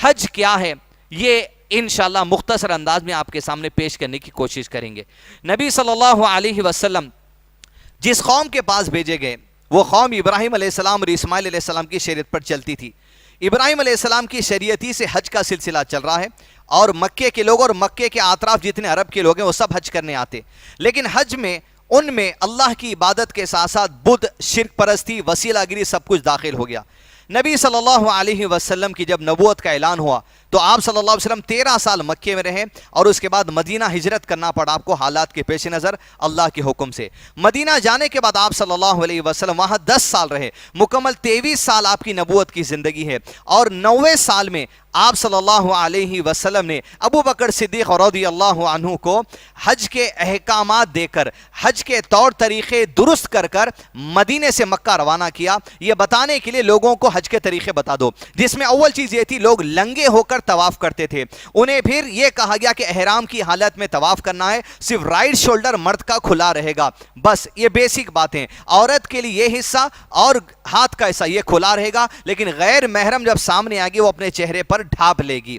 حج کیا ہے یہ انشاءاللہ مختصر انداز میں آپ کے سامنے پیش کرنے کی کوشش کریں گے۔ نبی صلی اللہ علیہ وسلم جس قوم کے پاس بھیجے گئے وہ قوم ابراہیم علیہ السلام اور اسماعیل علیہ السلام کی شریعت پر چلتی تھی۔ ابراہیم علیہ السلام کی شریعت ہی سے حج کا سلسلہ چل رہا ہے، اور مکے کے لوگ اور مکے کے اطراف جتنے عرب کے لوگ ہیں وہ سب حج کرنے آتے، لیکن حج میں ان میں اللہ کی عبادت کے ساتھ ساتھ بدھ، شرک پرستی، وسیلہ گری سب کچھ داخل ہو گیا۔ نبی صلی اللہ علیہ وسلم کی جب نبوت کا اعلان ہوا تو آپ صلی اللہ علیہ وسلم 13 سال مکے میں رہے، اور اس کے بعد مدینہ ہجرت کرنا پڑا آپ کو حالات کے پیش نظر اللہ کے حکم سے۔ مدینہ جانے کے بعد آپ صلی اللہ علیہ وسلم وہاں 10 سال رہے، مکمل 23 سال آپ کی نبوت کی زندگی ہے، اور 90 سال میں آپ صلی اللہ علیہ وسلم نے ابو بکر صدیق رضی اللہ عنہ کو حج کے احکامات دے کر، حج کے طور طریقے درست کر کر مدینے سے مکہ روانہ کیا، یہ بتانے کے لیے لوگوں کو حج کے طریقے بتا دو، جس میں اول چیز یہ تھی لوگ لنگے ہو کر طواف کرتے تھے۔ انہیں پھر یہ کہا گیا کہ احرام کی حالت میں طواف کرنا ہے، صرف رائٹ شولڈر مرد کا کھلا رہے گا، بس یہ بیسک باتیں۔ عورت کے لیے یہ حصہ اور ہاتھ کا حصہ یہ کھلا رہے گا، لیکن غیر محرم جب سامنے آئے گی وہ اپنے چہرے پر ڈھانپ لے گی۔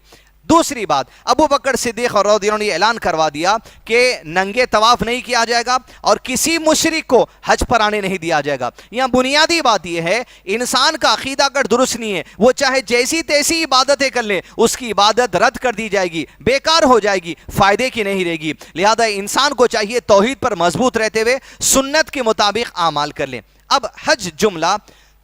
دوسری بات، ابو بکر صدیق رضی اللہ عنہ نے اعلان کروا دیا کہ ننگے طواف نہیں کیا جائے گا اور کسی مشرک کو حج پر آنے نہیں دیا جائے گا۔ یہاں بنیادی بات یہ ہے انسان کا عقیدہ اگر درست نہیں ہے وہ چاہے جیسی تیسی عبادتیں کر لے، اس کی عبادت رد کر دی جائے گی، بیکار ہو جائے گی، فائدے کی نہیں رہے گی۔ لہذا انسان کو چاہیے توحید پر مضبوط رہتے ہوئے سنت کے مطابق اعمال کر لیں۔ اب حج جملہ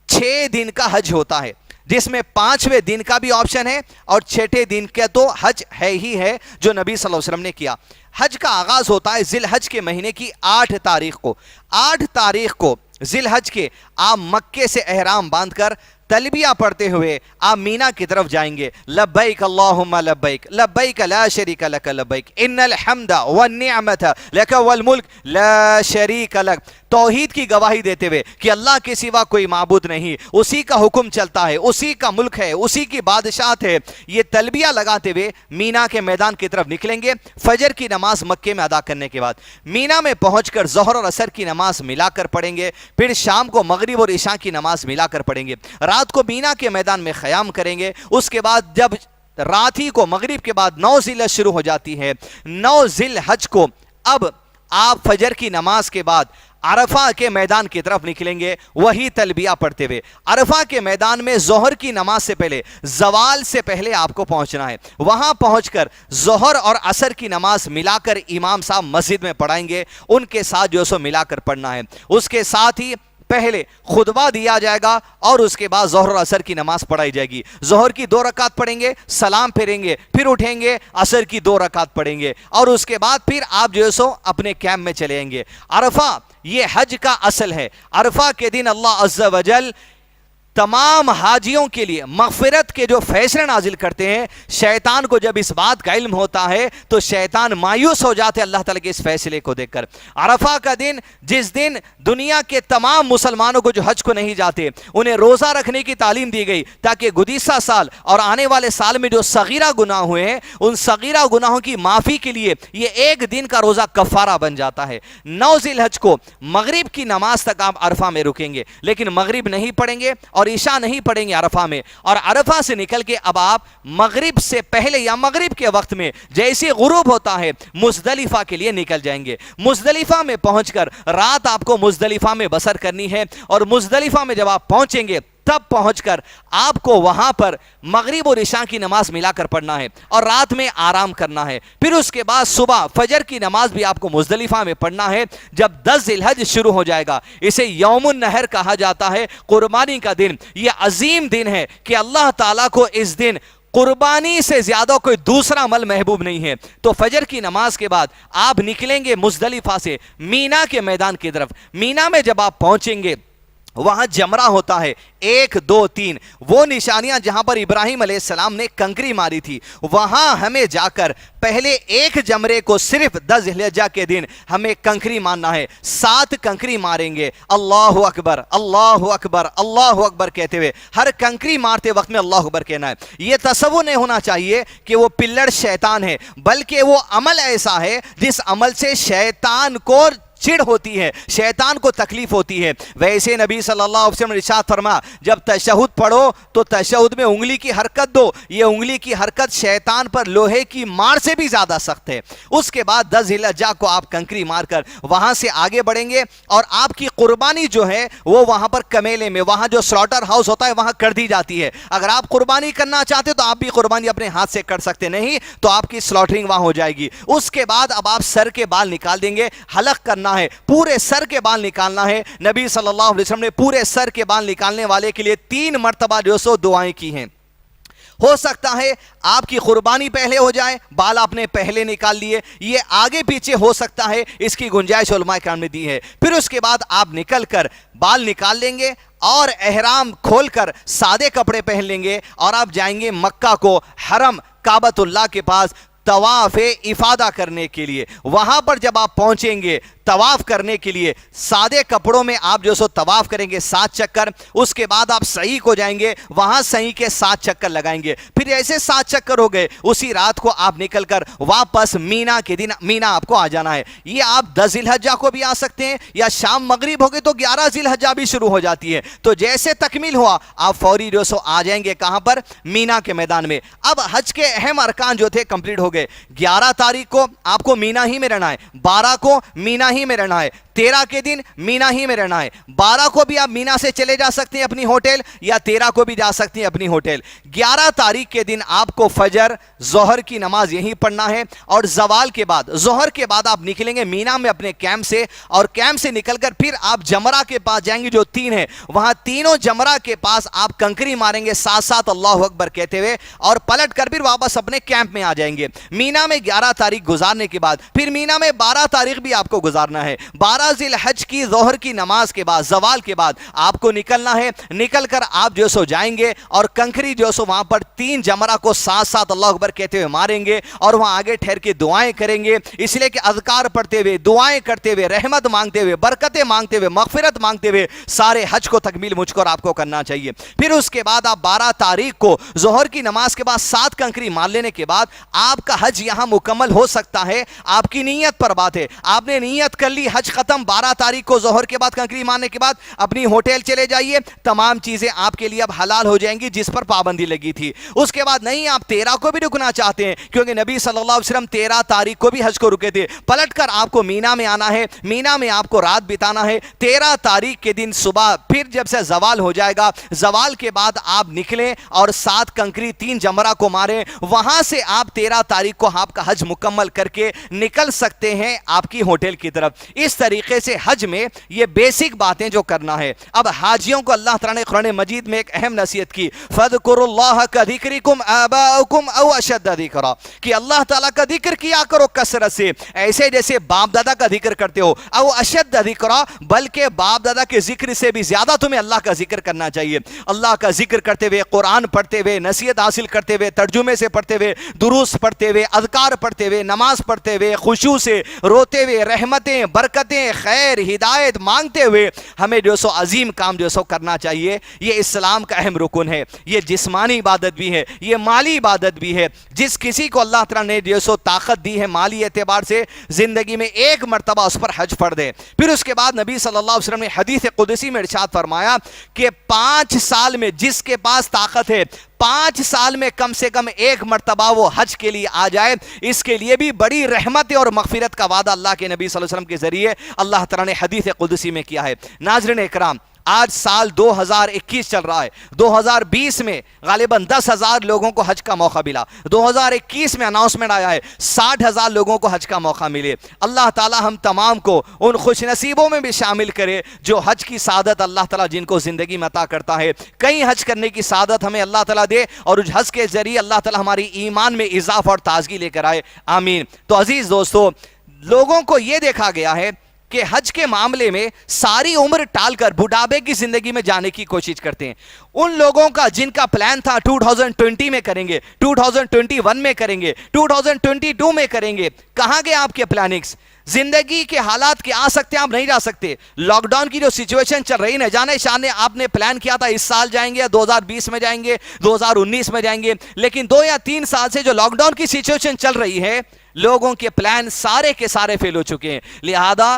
6 دن کا حج ہوتا ہے، جس میں 5ویں دن کا بھی آپشن ہے، اور 6ٹھے دن کا تو حج ہے ہی ہے جو نبی صلی اللہ علیہ وسلم نے کیا۔ حج کا آغاز ہوتا ہے ذی الحج کے مہینے کی 8 تاریخ کو۔ 8 تاریخ کو ذی الحج کے آپ مکے سے احرام باندھ کر تلبیہ پڑھتے ہوئے آپ مینا کی طرف جائیں گے۔ لبیک اللہم لبیک لبیک لا شریک لک لبیک ان الحمد والنعمت لک والملک لا شریک لک، توحید کی گواہی دیتے ہوئے کہ اللہ کے سوا کوئی معبود نہیں، اسی کا حکم چلتا ہے، اسی کا ملک ہے، اسی کی بادشاہت ہے۔ یہ تلبیہ لگاتے ہوئے مینا کے میدان کی طرف نکلیں گے۔ فجر کی نماز مکے میں ادا کرنے کے بعد مینا میں پہنچ کر ظہر اور عصر کی نماز ملا کر پڑھیں گے، پھر شام کو مغرب اور عشاء کی نماز ملا کر پڑھیں گے، رات کو مینا کے میدان میں قیام کریں گے۔ اس کے بعد جب رات ہی کو مغرب کے بعد 9 ذی الحج شروع ہو جاتی ہے، 9 ذی الحج کو اب آپ فجر کی نماز کے بعد عرفہ کے میدان کی طرف نکلیں گے، وہی تلبیہ پڑھتے ہوئے۔ عرفہ کے میدان میں ظہر کی نماز سے پہلے، زوال سے پہلے آپ کو پہنچنا ہے۔ وہاں پہنچ کر ظہر اور عصر کی نماز ملا کر امام صاحب مسجد میں پڑھائیں گے، ان کے ساتھ جو سو ملا کر پڑھنا ہے۔ اس کے ساتھ ہی پہلے خطبہ دیا جائے گا اور اس کے بعد ظہر اور عصر کی نماز پڑھائی جائے گی۔ ظہر کی 2 رکعت پڑھیں گے، سلام پھیریں گے، پھر اٹھیں گے، عصر کی 2 رکعت پڑھیں گے، اور اس کے بعد پھر آپ جو سو اپنے کیمپ میں چلے جائیں گے۔ عرفہ یہ حج کا اصل ہے۔ عرفہ کے دن اللہ عز و جل تمام حاجیوں کے لیے مغفرت کے جو فیصلے نازل کرتے ہیں، شیطان کو جب اس بات کا علم ہوتا ہے تو شیطان مایوس ہو جاتے ہیں اللہ تعالیٰ کے اس فیصلے کو دیکھ کر۔ عرفہ کا دن، جس دن دنیا کے تمام مسلمانوں کو جو حج کو نہیں جاتے انہیں روزہ رکھنے کی تعلیم دی گئی، تاکہ گزشتہ سال اور آنے والے سال میں جو صغیرہ گناہ ہوئے ہیں ان صغیرہ گناہوں کی معافی کے لیے یہ ایک دن کا روزہ کفارہ بن جاتا ہے۔ 9 ذی الحج کو مغرب کی نماز تک آپ عرفہ میں رکیں گے، لیکن مغرب نہیں پڑھیں گے اور عشاء نہیں پڑھیں گے عرفہ میں، اور عرفہ سے نکل کے اب آپ مغرب سے پہلے یا مغرب کے وقت میں جیسے غروب ہوتا ہے مزدلفہ کے لیے نکل جائیں گے۔ مزدلفہ میں پہنچ کر رات آپ کو مزدلفہ میں بسر کرنی ہے، اور مزدلفہ میں جب آپ پہنچیں گے تب پہنچ کر آپ کو وہاں پر مغرب اور عشاء کی نماز ملا کر پڑھنا ہے اور رات میں آرام کرنا ہے۔ پھر اس کے بعد صبح فجر کی نماز بھی آپ کو مزدلفہ میں پڑھنا ہے۔ جب 10 ذی الحج شروع ہو جائے گا، اسے یوم النحر کہا جاتا ہے، قربانی کا دن۔ یہ عظیم دن ہے کہ اللہ تعالیٰ کو اس دن قربانی سے زیادہ کوئی دوسرا عمل محبوب نہیں ہے۔ تو فجر کی نماز کے بعد آپ نکلیں گے مزدلفہ سے مینا کے میدان کی طرف۔ مینا میں جب آپ پہنچیں گے وہاں جمرہ ہوتا ہے 1 2 3، وہ نشانیاں جہاں پر ابراہیم علیہ السلام نے کنکری ماری تھی وہاں ہمیں جا کر پہلے ایک جمرے کو صرف 10 ذی الحجہ کے دن ہمیں کنکری مارنا ہے۔ 7 کنکری ماریں گے، اللہ اکبر اللہ اکبر اللہ اکبر کہتے ہوئے، ہر کنکری مارتے وقت میں اللہ اکبر کہنا ہے۔ یہ تصور نہیں ہونا چاہیے کہ وہ پلڑ شیطان ہے، بلکہ وہ عمل ایسا ہے جس عمل سے شیطان کو چڑ ہوتی ہے، شیطان کو تکلیف ہوتی ہے۔ ویسے نبی صلی اللہ علیہ وسلم نے ارشاد فرمایا جب تشہد پڑھو تو تشہد میں انگلی کی حرکت دو، یہ انگلی کی حرکت شیطان پر لوہے کی مار سے بھی زیادہ سخت ہے۔ اس کے بعد 10 ذی الحجہ کو آپ کنکری مار کر وہاں سے آگے بڑھیں گے اور آپ کی قربانی جو ہے وہ وہاں پر کمیلے میں، وہاں جو سلاٹر ہاؤس ہوتا ہے وہاں کر دی جاتی ہے۔ اگر آپ قربانی کرنا چاہتے تو آپ بھی قربانی اپنے ہاتھ سے کر سکتے، نہیں تو آپ کی سلاٹرنگ وہاں ہو جائے گی۔ اس کے بعد اب آپ سر کے بال نکال دیں گے، حلق کرنا ہے، پورے سر کے بال نکالنا ہے۔ نبی صلی اللہ علیہ وسلم نے پورے سر کے بال نکالنے والے کے لیے 3 مرتبہ جو سو دعائیں کی ہیں۔ ہو سکتا ہے آپ کی قربانی پہلے ہو جائے، بال آپ نے پہلے نکال لیے، یہ آگے پیچھے ہو سکتا ہے، اس کی گنجائش علماء کرام نے دی ہے۔ پھر اس کے بعد آپ نکل کر بال نکال لیں گے اور احرام کھول کر سادے کپڑے پہن لیں گے اور آپ جائیں گے مکہ کو، حرم کعبۃ اللہ کے پاس طواف افادہ کرنے کے لیے۔ وہاں پر جب آپ پہنچیں گے طواف کرنے کے لیے، سادے کپڑوں میں آپ جو سو طواف کریں گے 7 چکر، اس کے بعد آپ صحیح کو جائیں گے، وہاں صحیح کے 7 چکر لگائیں گے۔ پھر ایسے 7 چکر ہو گئے، اسی رات کو آپ نکل کر واپس مینا کے دن مینا آپ کو آ جانا ہے۔ یہ آپ 10 ذی الحجہ کو بھی آ سکتے ہیں، یا شام مغرب ہو گئے تو 11 ذی الحجہ بھی شروع ہو جاتی ہے۔ تو جیسے تکمیل ہوا آپ فوری جو سو آ جائیں گے کہاں پر؟ مینا کے میدان میں۔ اب حج کے اہم ارکان جو تھے کمپلیٹ ہو گئے۔ 11 تاریخ کو آپ کو مینا ہی میں رہنا ہے، 12 کو مینا ہی میں رہنا ہے، 13 کے دن مینا ہی میں رہنا ہے۔ 12 کو بھی آپ مینا سے چلے جا سکتے ہیں اپنی ہوٹل، یا 13 کو بھی جا سکتے ہیں اپنی ہوٹل۔ 11 تاریخ کے دن آپ کو فجر ظہر کی نماز یہیں پڑھنا ہے، اور زوال کے بعد ظہر کے بعد آپ نکلیں گے مینا میں اپنے کیمپ سے، اور کیمپ سے نکل کر پھر آپ جمرہ کے پاس جائیں گے جو 3 ہے، وہاں تینوں جمرہ کے پاس آپ کنکری ماریں گے ساتھ ساتھ اللہ اکبر کہتے ہوئے، اور پلٹ کر پھر واپس اپنے کیمپ میں آ جائیں گے۔ مینا میں 11 تاریخ گزارنے کے بعد پھر مینا میں 12 تاریخ بھی آپ کو گزارنا ہے۔ 12 ذی الحج کی ظہر کی نماز کے بعد، زوال کے بعد آپ کو نکلنا ہے، نکل کر آپ جو سو جائیں گے اور کنکری جو سو وہاں پر 3 جمرہ کو ساتھ ساتھ اللہ اکبر کہتے ہوئے ماریں گے، اور وہاں آگے ٹھہر کے دعائیں کریں گے، اس لیے کہ اذکار پڑھتے ہوئے، دعائیں کرتے ہوئے، رحمت مانگتے ہوئے، برکتیں مانگتے ہوئے، مغفرت مانگتے ہوئے سارے حج کو تکمیل مجھ کو اور آپ کو کرنا چاہیے۔ پھر اس کے بعد آپ 12 تاریخ کو ظہر کی نماز کے بعد 7 کنکری مار لینے کے بعد آپ کا حج یہاں مکمل ہو سکتا ہے۔ آپ کی نیت پر بات ہے، آپ نے نیت کر لی حج ختم، 12 تاریخ کو ظہر کے بعد کنکری مارنے کے بعد اپنی ہوٹل چلے جائیے، تمام چیزیں آپ کے لیے اب حلال ہو جائیں گی جس پر پابندی لگی تھی۔ اس کے بعد نہیں، آپ 13 کو بھی رکنا چاہتے ہیں، کیونکہ نبی صلی اللہ علیہ وسلم 13 تاریخ کو بھی حج کو رکے تھے، پلٹ کر آپ کو مینا میں آنا ہے، مینا میں آپ کو رات بتانا ہے۔ 13 تاریخ کے دن صبح پھر جب سے زوال ہو جائے گا، زوال کے بعد آپ نکلیں اور 7 کنکری 3 جمرہ کو ماریں، وہاں سے آپ 13 تاریخ کو آپ کا حج مکمل کر کے نکل سکتے ہیں آپ کی ہوٹل کی طرف۔ اس طریقے سے حج میں یہ بیسک باتیں جو کرنا ہے۔ اب حاجیوں کو اللہ تعالیٰ نے قرآن مجید میں ایک اہم نصیحت کی، فَاذْكُرُوا اللَّهَ كَذِكْرِكُمْ آبَاءَكُمْ أَوْ أَشَدَّ ذِكْرًا، کہ اللہ تعالیٰ کا ذکر کیا کرو کثرت سے، ایسے جیسے باپ دادا کا ذکر کرتے ہو، او اشد ذکرا، بلکہ باپ دادا کے ذکر سے بھی زیادہ تمہیں اللہ کا ذکر کرنا چاہیے۔ اللہ کا ذکر کرتے ہوئے، قرآن پڑھتے ہوئے، نصیحت حاصل کرتے ہوئے، ترجمے سے پڑھتے ہوئے، دروس پڑھتے ہوئے، اذکار پڑھتے ہوئے، نماز پڑھتے ہوئے، خشوع سے روتے ہوئے، رحمتیں، برکتیں، خیر، ہدایت مانگتے ہوئے ہمیں جو سو عظیم کام جو سو کرنا چاہیے۔ یہ اسلام کا اہم رکن ہے، یہ جسمانی عبادت بھی ہے، یہ مالی عبادت بھی ہے۔ جس کسی کو اللہ تعالیٰ نے جو سو طاقت دی ہے مالی اعتبار سے، زندگی میں 1 مرتبہ اس پر حج فرض ہے۔ پھر اس کے بعد نبی صلی اللہ علیہ وسلم نے حدیث قدسی میں ارشاد فرمایا کہ 5 سال میں جس کے پاس طاقت ہے، 5 سال میں کم سے کم 1 مرتبہ وہ حج کے لیے آ جائے، اس کے لیے بھی بڑی رحمت اور مغفرت کا وعدہ اللہ کے نبی صلی اللہ علیہ وسلم کے ذریعے اللہ تعالیٰ نے حدیث قدسی میں کیا ہے۔ ناظرین اکرام، آج سال 2021 چل رہا ہے، 2020 میں غالباً 10,000 لوگوں کو حج کا موقع ملا، 2021 میں اناؤنسمنٹ آیا ہے 60,000 لوگوں کو حج کا موقع ملے۔ اللہ تعالی ہم تمام کو ان خوش نصیبوں میں بھی شامل کرے جو حج کی سعادت اللہ تعالی جن کو زندگی میں عطا کرتا ہے۔ کئی حج کرنے کی سعادت ہمیں اللہ تعالی دے، اور اس حج کے ذریعے اللہ تعالی ہماری ایمان میں اضافہ اور تازگی لے کر آئے، آمین۔ تو عزیز دوستو، لوگوں کو یہ دیکھا گیا ہے کہ حج کے معاملے میں ساری عمر ٹال کر بڑھاپے کی زندگی میں جانے کی کوشش کرتے ہیں۔ ان لوگوں کا جن کا پلان تھا 2020 میں کریں گے، 2021 میں کریں گے، 2022 میں کریں گے، کہاں گئے آپ کے پلاننگز؟ زندگی کے حالات کے آ سکتے ہیں، آپ نہیں جا سکتے۔ لاک ڈاؤن کی جو سچویشن چل رہی ہے، نہ جانے شانے آپ نے پلان کیا تھا اس سال جائیں گے، 2020 میں جائیں گے، 2019 میں جائیں گے، لیکن 2 یا 3 سال سے جو لاک ڈاؤن کی سچویشن چل رہی ہے، لوگوں کے پلان سارے کے سارے فیل ہو چکے ہیں۔ لہذا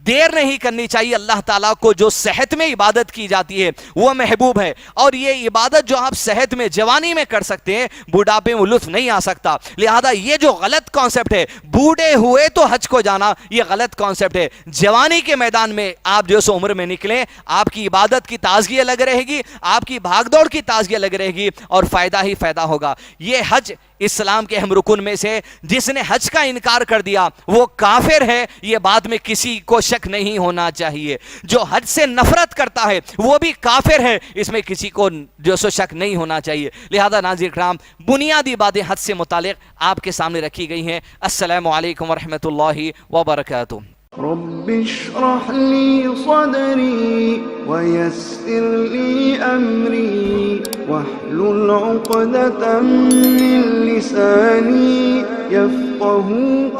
دیر نہیں کرنی چاہیے. اللہ تعالیٰ کو جو صحت میں عبادت کی جاتی ہے وہ محبوب ہے, اور یہ عبادت جو آپ صحت میں جوانی میں کر سکتے ہیں بوڑھاپے میں لطف نہیں آ سکتا. لہذا یہ جو غلط کانسیپٹ ہے بوڑھے ہوئے تو حج کو جانا, یہ غلط کانسیپٹ ہے. جوانی کے میدان میں آپ جو سو عمر میں نکلیں, آپ کی عبادت کی تازگی الگ رہے گی, آپ کی بھاگ دوڑ کی تازگی الگ رہے گی, اور فائدہ ہی فائدہ ہوگا. یہ حج اسلام کے اہم رکن میں سے جس نے حج کا انکار کر دیا وہ کافر ہے, یہ بات میں کسی کو شک نہیں ہونا چاہیے. جو حج سے نفرت کرتا ہے وہ بھی کافر ہے, اس میں کسی کو جو سو شک نہیں ہونا چاہیے. لہذا ناظرین کرام بنیادی باتیں حج سے متعلق آپ کے سامنے رکھی گئی ہیں. السلام علیکم ورحمۃ اللہ وبرکاتہ. رب اشرح لي صدري ويسر لي أمري واحلل عقدة من لساني يفقه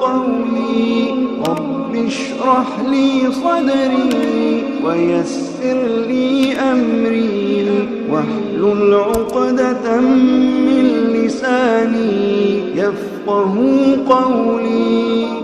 قولي. رب اشرح لي صدري ويسر لي أمري واحلل عقدة من لساني يفقه قولي.